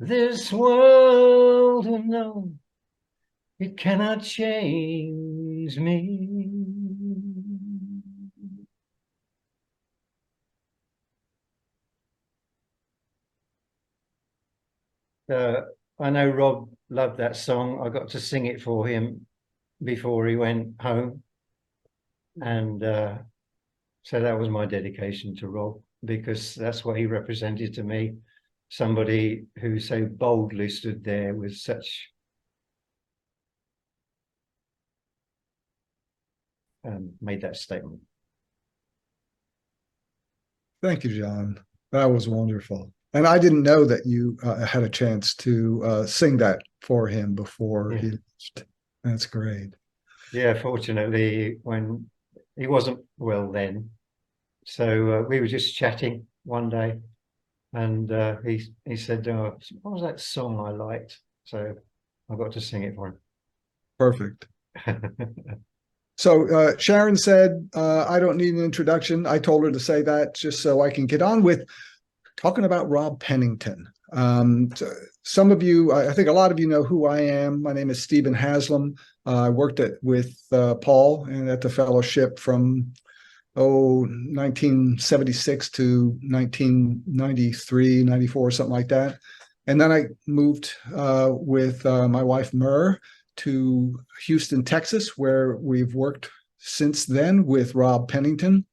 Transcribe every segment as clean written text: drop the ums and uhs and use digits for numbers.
This world alone, it cannot change me. Uh, I know Rob loved that song. I got to sing it for him before he went home. And so that was my dedication to Rob, because that's what he represented to me. Somebody who so boldly stood there with such made that statement. Thank you, John. That was wonderful. And I didn't know that you had a chance to sing that for him before he left. That's great. Yeah, fortunately, when he wasn't well then, so we were just chatting one day, and he said, "Oh, what was that song I liked?" So I got to sing it for Perfect. him. So Sharon said, I don't need an introduction. I told her to say that just so I can get on with talking about Rob Pennington. Some of you, I think a lot of you know who I am. My name is Stephen Haslam. I worked with Paul and at the fellowship from 1976 to 1993, 94, something like that. And then I moved with my wife, Myrrh, to Houston, Texas, where we've worked since then with Rob Pennington.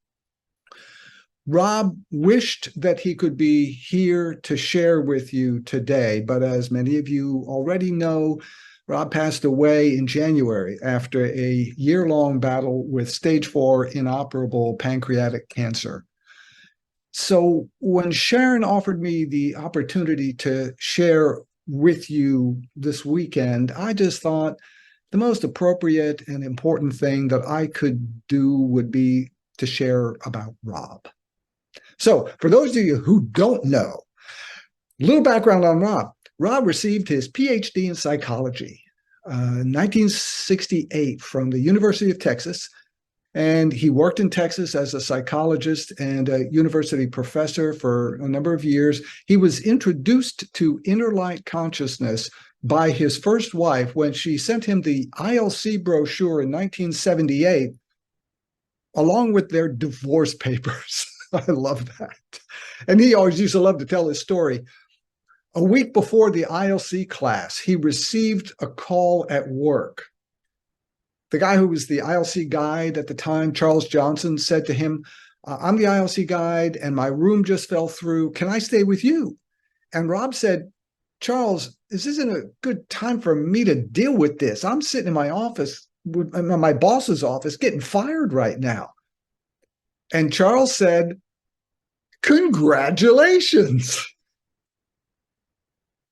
Rob wished that he could be here to share with you today, but as many of you already know, Rob passed away in January after a year-long battle with stage 4 inoperable pancreatic cancer. So when Sharon offered me the opportunity to share with you this weekend, I just thought the most appropriate and important thing that I could do would be to share about Rob. So for those of you who don't know, a little background on Rob. Rob received his Ph.D. in psychology in 1968 from the University of Texas, and he worked in Texas as a psychologist and a university professor for a number of years. He was introduced to inner light consciousness by his first wife when she sent him the ILC brochure in 1978, along with their divorce papers. I love that. And he always used to love to tell his story. A week before the ILC class, he received a call at work. The guy who was the ILC guide at the time, Charles Johnson, said to him, I'm the ILC guide and my room just fell through. Can I stay with you? And Rob said, Charles, this isn't a good time for me to deal with this. I'm sitting in my office, my boss's office, getting fired right now. And Charles said, congratulations.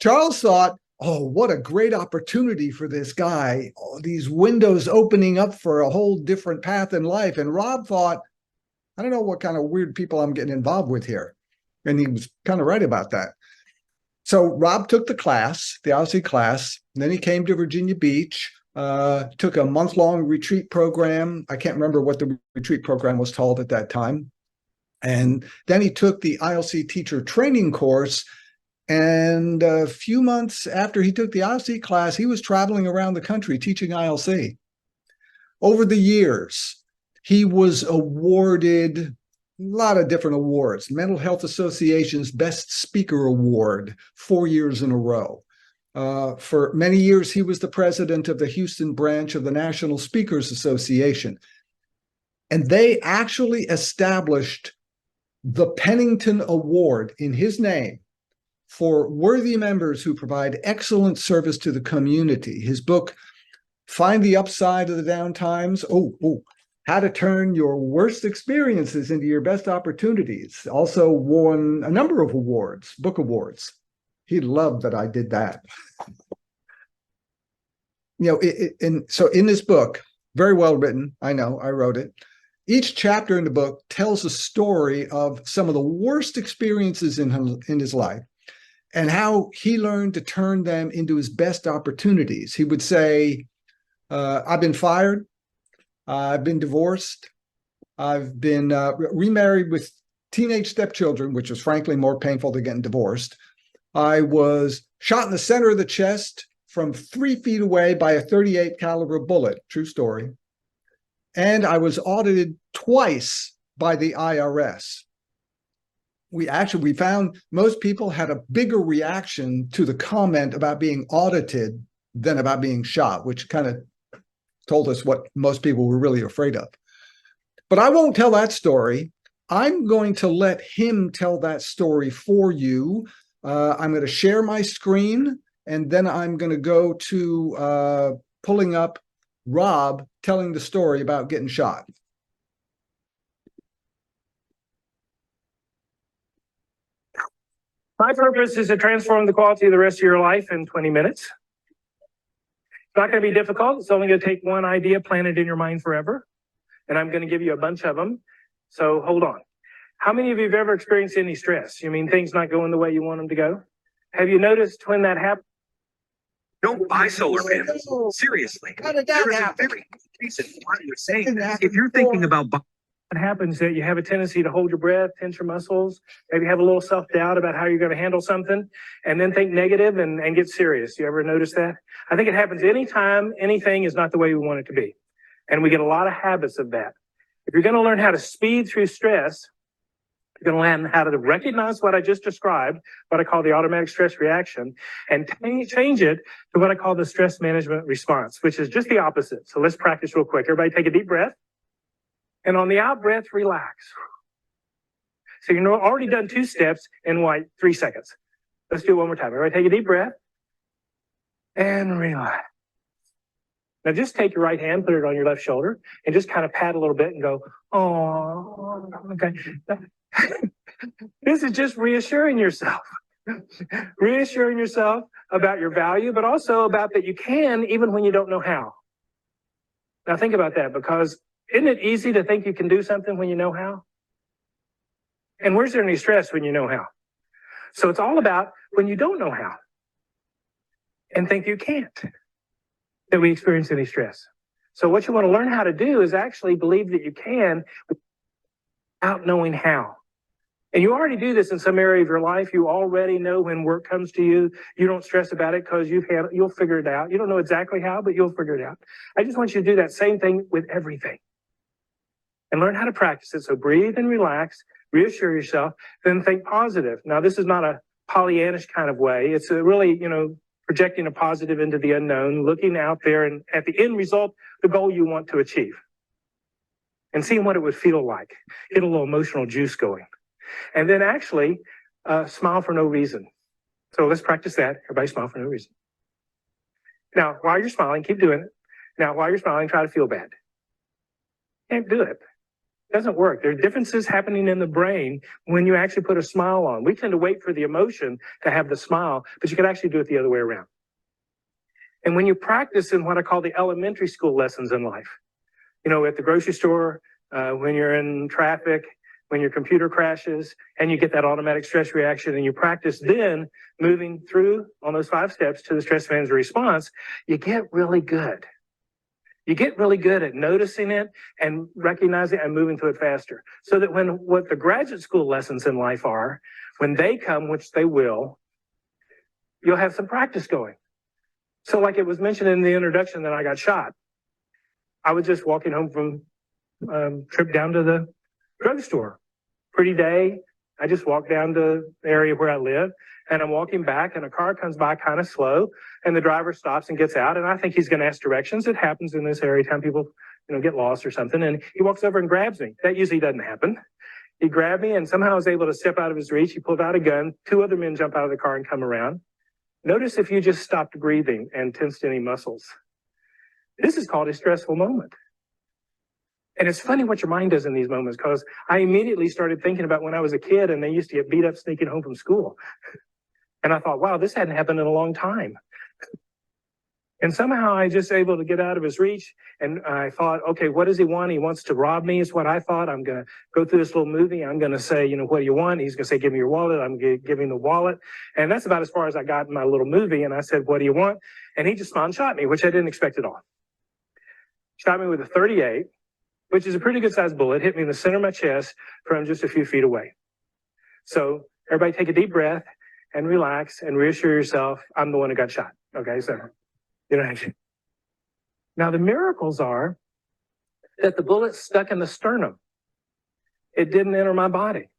Charles thought, oh, what a great opportunity for this guy. Oh, these windows opening up for a whole different path in life. And Rob thought, I don't know what kind of weird people I'm getting involved with here. And he was kind of right about that. So Rob took the class, the ILC class, and then he came to Virginia Beach, took a month-long retreat program. I can't remember what the retreat program was called at that time. And then he took the ILC teacher training course. And a few months after he took the ILC class, he was traveling around the country teaching ILC. Over the years, he was awarded a lot of different awards. Mental Health Association's Best Speaker Award 4 years in a row. For many years, he was the president of the Houston branch of the National Speakers Association. And they actually established the Pennington Award in his name for worthy members who provide excellent service to the community. His book, Find the Upside of the Down Times, How to Turn Your Worst Experiences into Your Best Opportunities, also won a number of awards, book awards. He loved that I did that. So in this book, very well written, I know, I wrote it. Each chapter in the book tells a story of some of the worst experiences in his life and how he learned to turn them into his best opportunities. He would say, I've been fired, I've been divorced, I've been remarried with teenage stepchildren, which was frankly more painful than getting divorced. I was shot in the center of the chest from 3 feet away by a 38 caliber bullet. True story. And I was audited twice by the IRS. We found most people had a bigger reaction to the comment about being audited than about being shot, which kind of told us what most people were really afraid of. But I won't tell that story. I'm going to let him tell that story for you. I'm going to share my screen, and then I'm going to go to pulling up Rob telling the story about getting shot. My purpose is to transform the quality of the rest of your life in 20 minutes. It's not going to be difficult. It's only going to take one idea planted in your mind forever. And I'm going to give you a bunch of them. So hold on. How many of you have ever experienced any stress? You mean things not going the way you want them to go? Have you noticed when that happens? Don't buy solar panels. Seriously. There is a very good reason why you're saying this. If you're thinking about buying, What happens that you have a tendency to hold your breath, tense your muscles, maybe have a little self-doubt about how you're going to handle something, and then think negative and get serious. You ever notice that? I think it happens anytime anything is not the way we want it to be. And we get a lot of habits of that. If you're going to learn how to speed through stress, you're going to learn how to recognize what I just described, what I call the automatic stress reaction, and change it to what I call the stress management response, which is just the opposite. So let's practice real quick. Everybody take a deep breath. And on the out breath, relax. So you've already done 2 steps in like 3 seconds. Let's do it one more time. Everybody take a deep breath and relax. Now just take your right hand, put it on your left shoulder, and just kind of pat a little bit and go, oh, okay. This is just reassuring yourself. Reassuring yourself about your value, but also about that you can even when you don't know how. Now think about that, because isn't it easy to think you can do something when you know how? And where's there any stress when you know how? So it's all about when you don't know how and think you can't that we experience any stress. So what you want to learn how to do is actually believe that you can without knowing how. And you already do this in some area of your life. You already know when work comes to you. You don't stress about it because you'll figure it out. You don't know exactly how, but you'll figure it out. I just want you to do that same thing with everything. And learn how to practice it. So breathe and relax, reassure yourself, then think positive. Now, this is not a Pollyannish kind of way. It's a really, projecting a positive into the unknown, looking out there and at the end result, the goal you want to achieve. And seeing what it would feel like. Get a little emotional juice going. And then actually smile for no reason. So let's practice that. Everybody smile for no reason. Now, while you're smiling, keep doing it. Now, while you're smiling, try to feel bad. Can't do it. Doesn't work. There are differences happening in the brain when you actually put a smile on. We tend to wait for the emotion to have the smile, but you can actually do it the other way around. And when you practice in what I call the elementary school lessons in life, at the grocery store, when you're in traffic, when your computer crashes, and you get that automatic stress reaction, and you practice then moving through on those 5 steps to the stress management response, you get really good. You get really good at noticing it and recognizing it and moving through it faster. So that what the graduate school lessons in life are, when they come, which they will, you'll have some practice going. So like it was mentioned in the introduction that I got shot. I was just walking home from a trip down to the drugstore. Pretty day. I just walked down to the area where I live, and I'm walking back, and a car comes by kind of slow, and the driver stops and gets out, and I think he's going to ask directions. It happens in this area, time people, get lost or something, and he walks over and grabs me. That usually doesn't happen. He grabbed me, and somehow I was able to step out of his reach. He pulled out a gun. 2 other men jump out of the car and come around. Notice if you just stopped breathing and tensed any muscles. This is called a stressful moment. And it's funny what your mind does in these moments, because I immediately started thinking about when I was a kid and they used to get beat up sneaking home from school. And I thought, wow, this hadn't happened in a long time. And somehow I just able to get out of his reach. And I thought, okay, what does he want? He wants to rob me is what I thought. I'm going to go through this little movie. I'm going to say, what do you want? He's going to say, give me your wallet. I'm going to give him the wallet. And that's about as far as I got in my little movie. And I said, what do you want? And he just smiled and shot me, which I didn't expect at all. Shot me with a 38. Which is a pretty good sized bullet, hit me in the center of my chest from just a few feet away. So everybody take a deep breath and relax and reassure yourself, I'm the one who got shot. Okay, so you know. Now the miracles are that the bullet stuck in the sternum. It didn't enter my body.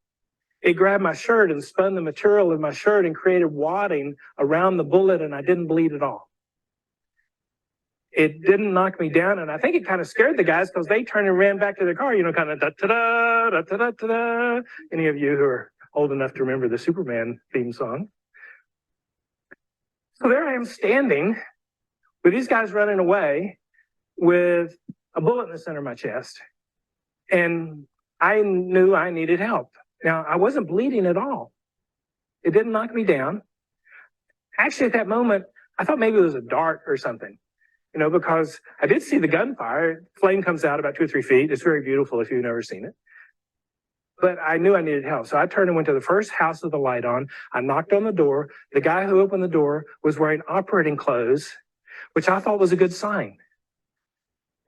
It grabbed my shirt and spun the material in my shirt and created wadding around the bullet, and I didn't bleed at all. It didn't knock me down, and I think it kind of scared the guys because they turned and ran back to their car, you know, kind of da-da-da, da-da-da-da. Any of you who are old enough to remember the Superman theme song. So there I am standing with these guys running away with a bullet in the center of my chest, and I knew I needed help. Now, I wasn't bleeding at all. It didn't knock me down. Actually, at that moment, I thought maybe it was a dart or something, you know, because I did see the gunfire. Flame comes out about 2 or 3 feet. It's very beautiful if you've never seen it. But I knew I needed help. So I turned and went to the first house with the light on. I knocked on the door. The guy who opened the door was wearing operating clothes, which I thought was a good sign.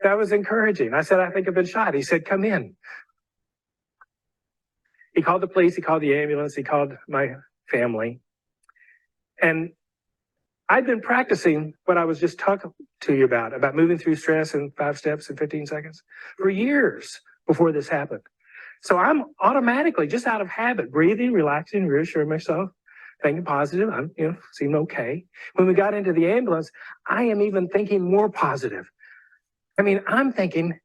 That was encouraging. I said, I think I've been shot. He said, come in. He called the police. He called the ambulance. He called my family. And I'd been practicing what I was just talking to you about moving through stress in 5 steps in 15 seconds for years before this happened. So I'm automatically, just out of habit, breathing, relaxing, reassuring myself, thinking positive. I'm, you know, seem okay. When we got into the ambulance, I am even thinking more positive. I mean, I'm thinking,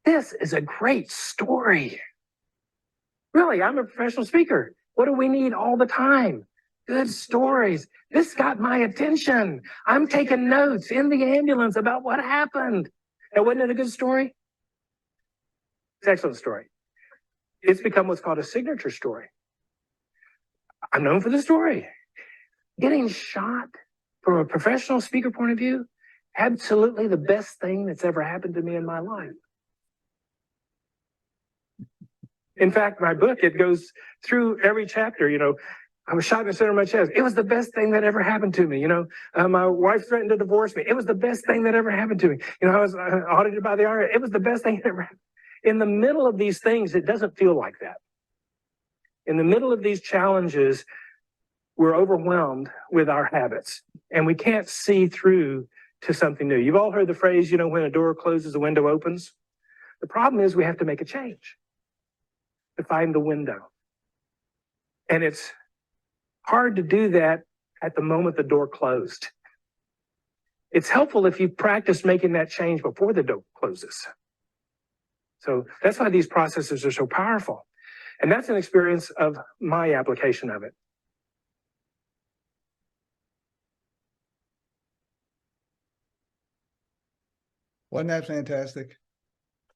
this is a great story. Really, I'm a professional speaker. What do we need all the time? Good stories. This got my attention. I'm taking notes in the ambulance about what happened. Now, wasn't it a good story? It's an excellent story. It's become what's called a signature story. I'm known for the story. Getting shot from a professional speaker point of view, absolutely the best thing that's ever happened to me in my life. In fact, my book, it goes through every chapter. You know, I was shot in the center of my chest. It was the best thing that ever happened to me. You know, my wife threatened to divorce me. It was the best thing that ever happened to me. You know, I was audited by the IRS. It was the best thing that ever happened. In the middle of these things, it doesn't feel like that. In the middle of these challenges, we're overwhelmed with our habits, and we can't see through to something new. You've all heard the phrase, you know, when a door closes, a window opens. The problem is we have to make a change to find the window. And it's hard to do that at the moment the door closed. It's helpful if you practice making that change before the door closes. So that's why these processes are so powerful. And that's an experience of my application of it. Wasn't that fantastic?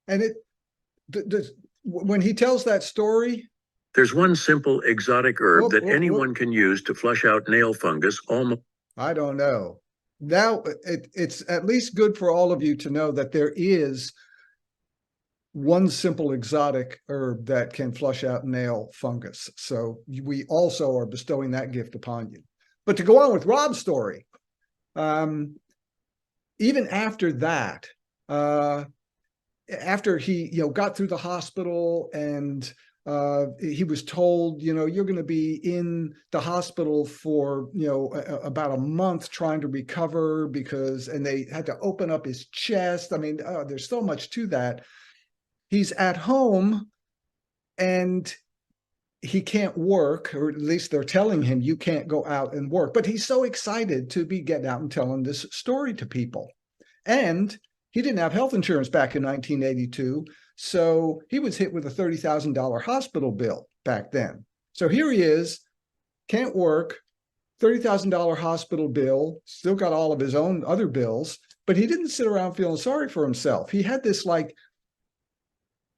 And when he tells that story, there's one simple exotic herb that anyone can use to flush out nail fungus. I don't know. Now it's at least good for all of you to know that there is one simple exotic herb that can flush out nail fungus. So we also are bestowing that gift upon you. But to go on with Rob's story, even after that, after he got through the hospital and he was told, you're going to be in the hospital for, about a month trying to recover and they had to open up his chest. I mean, there's so much to that. He's at home and he can't work, or at least they're telling him you can't go out and work. But he's so excited to be getting out and telling this story to people. And he didn't have health insurance back in 1982. So he was hit with a $30,000 hospital bill back then. So here he is, can't work, $30,000 hospital bill, still got all of his own other bills, but he didn't sit around feeling sorry for himself. He had this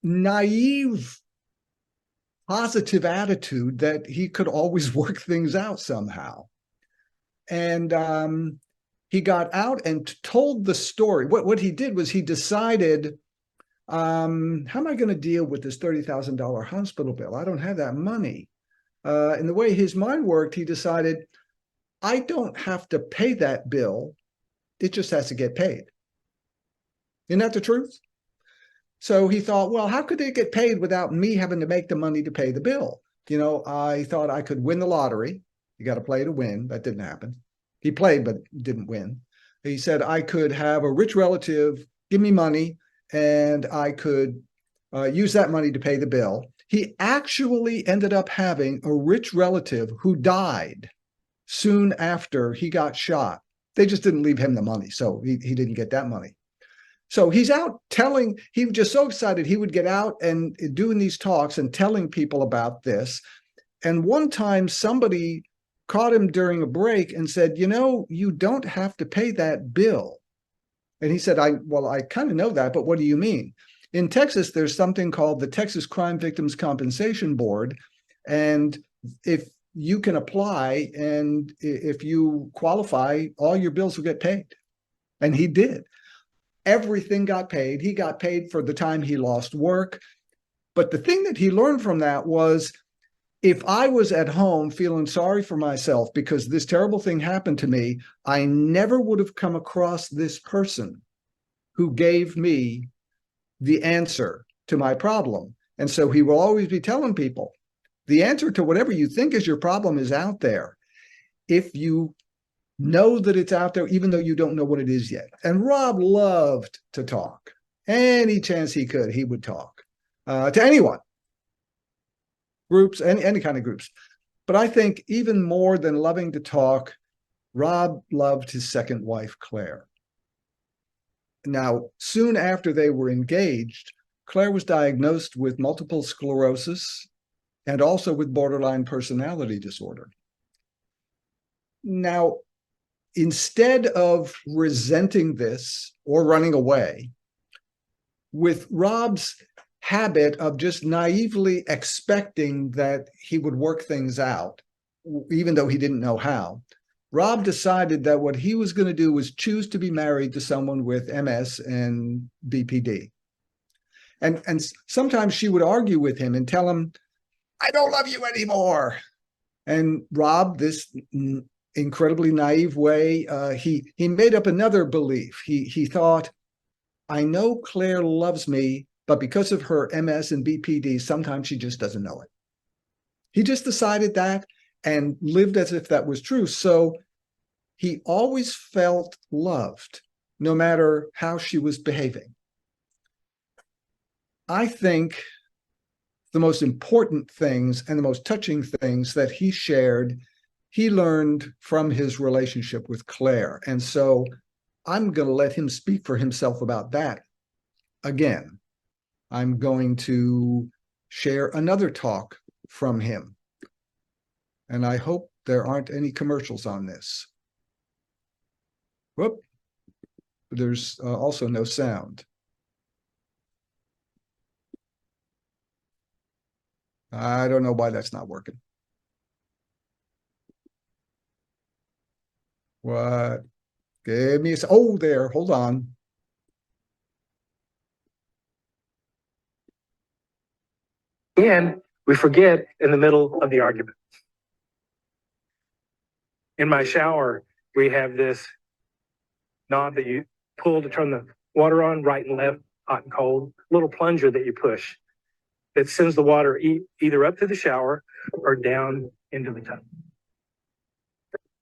naive, positive attitude that he could always work things out somehow. And he got out and told the story. What he did was he decided, how am I going to deal with this $30,000 hospital bill? I don't have that money. And the way his mind worked, he decided, I don't have to pay that bill. It just has to get paid. Isn't that the truth? So he thought, well, how could it get paid without me having to make the money to pay the bill? I thought I could win the lottery, You got to play to win. That didn't happen. He played, but didn't win. He said, I could have a rich relative give me money and I could use that money to pay the bill. He actually ended up having a rich relative who died soon after he got shot. They just didn't leave him the money, so he didn't get that money. So he's out telling, he was just so excited he would get out and doing these talks and telling people about this. And one time somebody caught him during a break and said, you know, you don't have to pay that bill. And he said, well, I kind of know that, but what do you mean? In Texas, there's something called the Texas Crime Victims Compensation Board. And if you can apply and if you qualify, all your bills will get paid. And he did. Everything got paid. He got paid for the time he lost work. But the thing that he learned from that was, if I was at home feeling sorry for myself because this terrible thing happened to me, I never would have come across this person who gave me the answer to my problem. And so he will always be telling people, the answer to whatever you think is your problem is out there. If you know that it's out there, even though you don't know what it is yet. And Rob loved to talk. Any chance he could, he would talk to anyone. Groups, any kind of groups. But I think even more than loving to talk, Rob loved his second wife, Claire. Now, soon after they were engaged, Claire was diagnosed with multiple sclerosis and also with borderline personality disorder. Now, instead of resenting this or running away, with Rob's habit of just naively expecting that he would work things out, even though he didn't know how, Rob decided that what he was going to do was choose to be married to someone with MS and BPD. And sometimes she would argue with him and tell him, I don't love you anymore. And Rob, this incredibly naive way, he made up another belief. He thought, I know Claire loves me, but because of her MS and BPD, sometimes she just doesn't know it. He just decided that and lived as if that was true. So he always felt loved, no matter how she was behaving. I think the most important things and the most touching things that he shared, he learned from his relationship with Claire. And so I'm going to let him speak for himself about that. Again, I'm going to share another talk from him. And I hope there aren't any commercials on this. Whoop. There's also no sound. I don't know why that's not working. What? Give me a, oh, there, hold on. And we forget in the middle of the argument. In my shower, we have this knob that you pull to turn the water on, right and left, hot and cold, little plunger that you push that sends the water either up to the shower or down into the tub.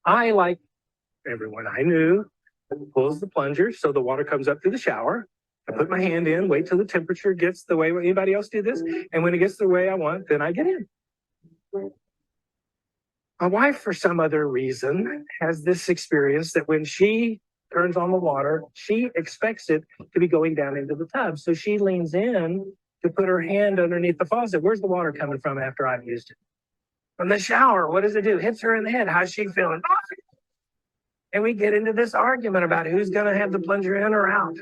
I, like everyone I knew, pulls the plunger so the water comes up through the shower. I put my hand in, wait till the temperature gets the way anybody else do this. And when it gets the way I want, then I get in. My wife, for some other reason, has this experience that when she turns on the water, she expects it to be going down into the tub. So she leans in to put her hand underneath the faucet. Where's the water coming from after I've used it? From the shower. What does it do? Hits her in the head. How's she feeling? And we get into this argument about who's going to have the plunger in or out.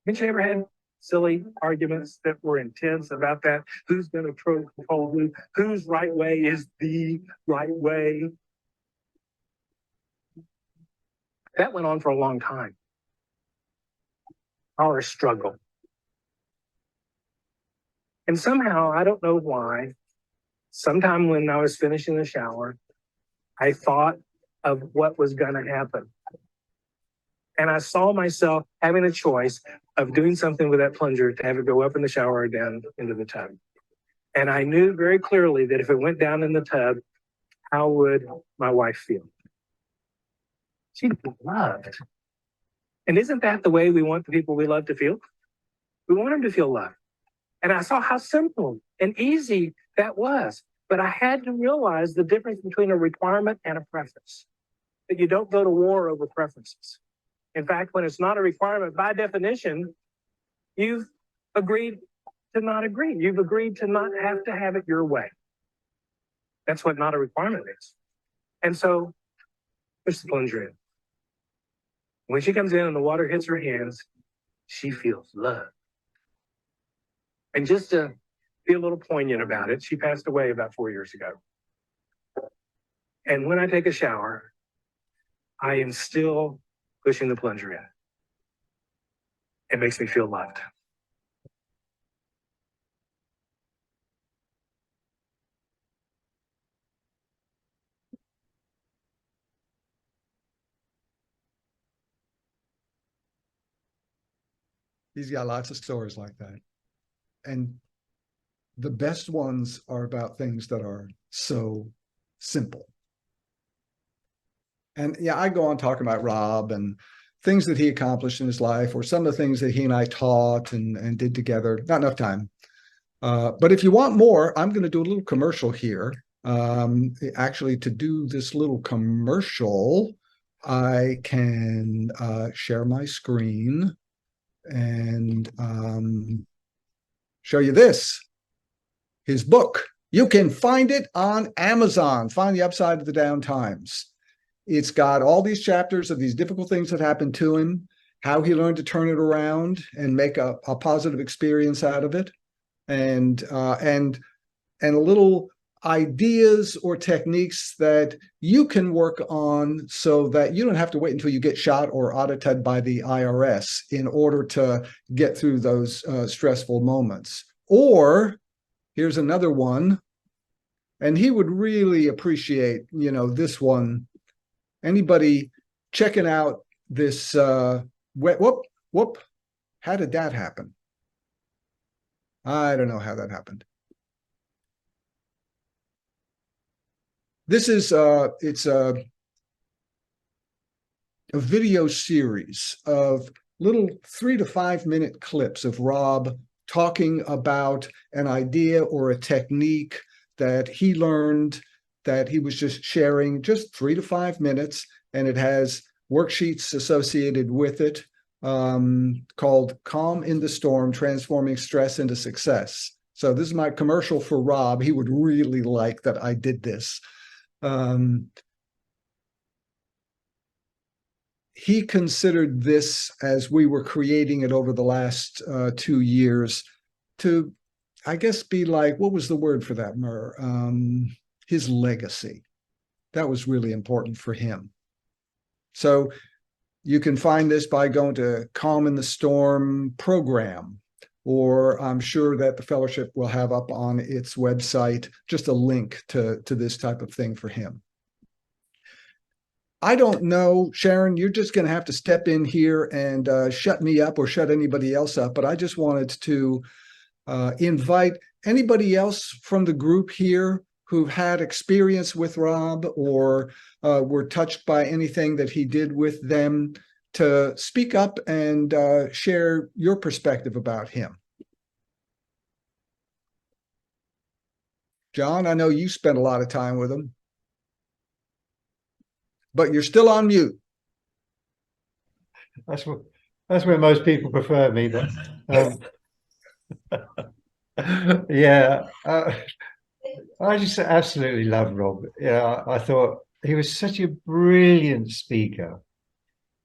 Haven't you ever had silly arguments that were intense about that? Who's going to control who? Whose right way is the right way? That went on for a long time. Our struggle. And somehow, I don't know why, sometime when I was finishing the shower, I thought of what was going to happen. And I saw myself having a choice of doing something with that plunger to have it go up in the shower or down into the tub. And I knew very clearly that if it went down in the tub, how would my wife feel? She'd be loved. And isn't that the way we want the people we love to feel? We want them to feel loved. And I saw how simple and easy that was. But I had to realize the difference between a requirement and a preference. That you don't go to war over preferences. In fact, when it's not a requirement, by definition, you've agreed to not agree. You've agreed to not have to have it your way. That's what not a requirement is. And so, push the plunger in. When she comes in and the water hits her hands, she feels love. And just to be a little poignant about it, she passed away about 4 years ago. And when I take a shower, I am still pushing the plunger in. It makes me feel loved. He's got lots of stories like that. And the best ones are about things that are so simple. And yeah, I go on talking about Rob and things that he accomplished in his life, or some of the things that he and I taught and did together. Not enough time. But if you want more, I'm going to do a little commercial here. Actually, to do this little commercial, I can share my screen and show you this. His book. You can find it on Amazon. Find the Upside of the Down Times. It's got all these chapters of these difficult things that happened to him, how he learned to turn it around and make a positive experience out of it, and little ideas or techniques that you can work on so that you don't have to wait until you get shot or audited by the IRS in order to get through those stressful moments. Or here's another one, and he would really appreciate, this one. Anybody checking out this, whoop, how did that happen? I don't know how that happened. This is, it's a video series of little 3 to 5 minute clips of Rob talking about an idea or a technique that he learned, that he was just sharing, just 3 to 5 minutes, and it has worksheets associated with it called Calm in the Storm, Transforming Stress into Success. So this is my commercial for Rob. He would really like that I did this. He considered this, as we were creating it over the last 2 years, to, I guess, be like, what was the word for that, Murr? His legacy. That was really important for him. So you can find this by going to Calm in the Storm program, or I'm sure that the fellowship will have up on its website just a link to this type of thing for him. I don't know, Sharon, you're just going to have to step in here and shut me up or shut anybody else up, but I just wanted to invite anybody else from the group here who've had experience with Rob or were touched by anything that he did with them to speak up and share your perspective about him. John, I know you spent a lot of time with him, but you're still on mute. That's where most people prefer me. But yeah, I just absolutely love Rob. Yeah, I thought he was such a brilliant speaker,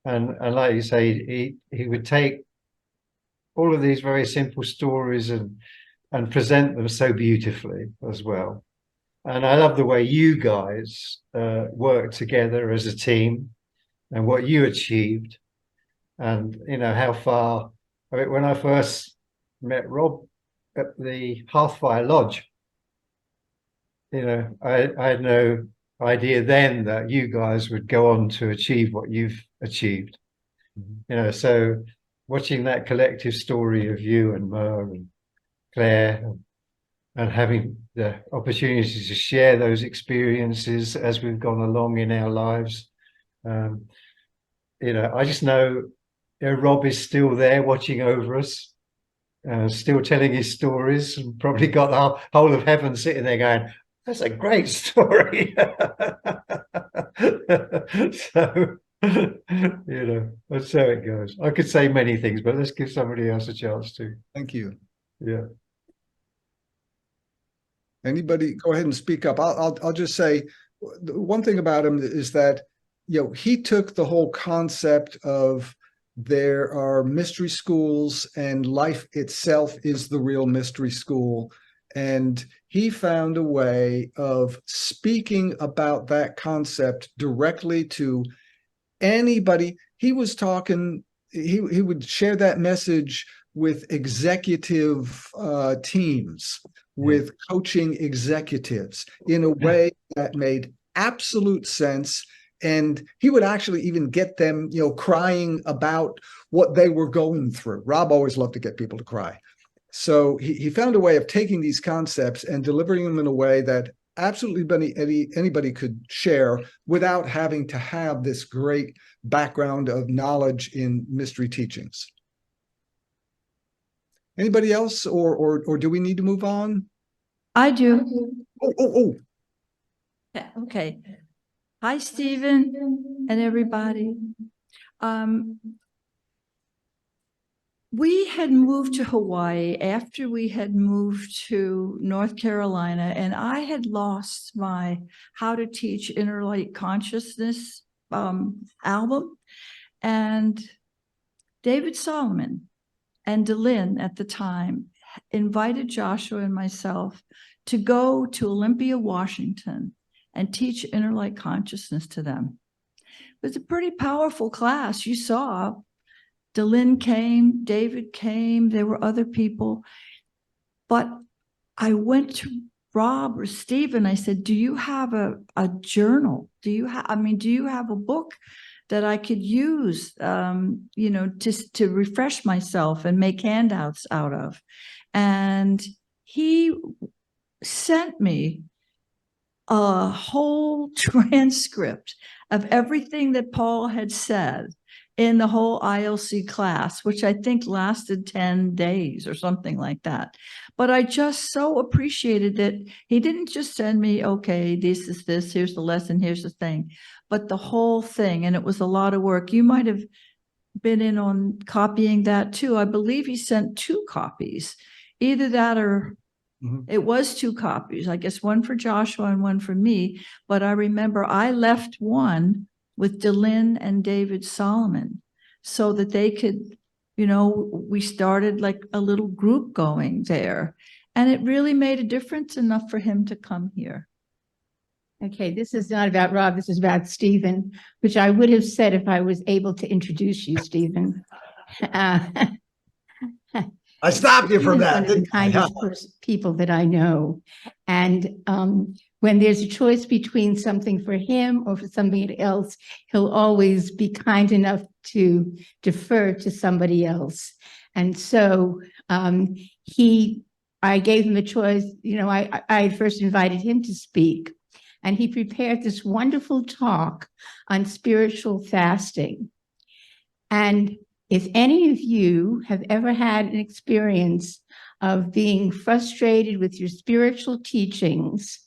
and like you say, he would take all of these very simple stories and present them so beautifully as well. And I love the way you guys work together as a team and what you achieved, and how far. I mean, when I first met Rob at the Hearthfire Lodge, I had no idea then that you guys would go on to achieve what you've achieved. So watching that collective story of you and Mer and Claire and having the opportunity to share those experiences as we've gone along in our lives. I just know, Rob is still there watching over us, still telling his stories, and probably got the whole of heaven sitting there going, that's a great story. So, that's how it goes. I could say many things, but let's give somebody else a chance to. Thank you. Yeah. Anybody go ahead and speak up. I'll just say one thing about him is that, he took the whole concept of there are mystery schools and life itself is the real mystery school. And he found a way of speaking about that concept directly to anybody. He was talking, he would share that message with executive teams, with coaching executives in a way that made absolute sense. And he would actually even get them, crying about what they were going through. Rob always loved to get people to cry. So he found a way of taking these concepts and delivering them in a way that absolutely anybody could share without having to have this great background of knowledge in mystery teachings. Anybody else, or do we need to move on? I do. Oh. Yeah, okay. Hi, Stephen and everybody. We had moved to Hawaii after we had moved to North Carolina, and I had lost my How to Teach Inner Light Consciousness album. And David Solomon and Delynn at the time invited Joshua and myself to go to Olympia, Washington, and teach inner light consciousness to them. It was a pretty powerful class. You saw Delynn came, David came, there were other people. But I went to Rob or Stephen, I said, do you have a journal? Do you have a book that I could use, to refresh myself and make handouts out of? And he sent me a whole transcript of everything that Paul had said in the whole ILC class, which I think lasted 10 days or something like that. But I just so appreciated that he didn't just send me, okay, this is this, here's the lesson, here's the thing, but the whole thing. And it was a lot of work. You might have been in on copying that too. I believe he sent 2 copies, either that or it was 2 copies, I guess, one for Joshua and one for me. But I remember I left one with Delynn and David Solomon so that they could, we started like a little group going there. And it really made a difference enough for him to come here. Okay, this is not about Rob, this is about Stephen, which I would have said if I was able to introduce you, Stephen. I stopped you from that. One of the kindest people that I know. And when there's a choice between something for him or for somebody else, he'll always be kind enough to defer to somebody else. And so I gave him a choice. I first invited him to speak, and he prepared this wonderful talk on spiritual fasting. And if any of you have ever had an experience of being frustrated with your spiritual teachings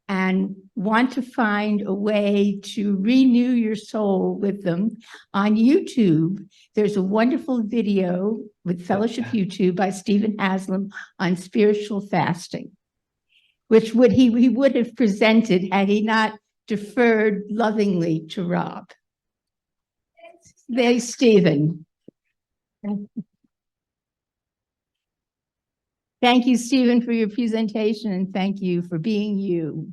and want to find a way to renew your soul with them, on YouTube, there's a wonderful video with Fellowship YouTube by Stephen Haslam on spiritual fasting, which he would have presented had he not deferred lovingly to Rob. There's Stephen. Thank you, Stephen, for your presentation, and thank you for being you.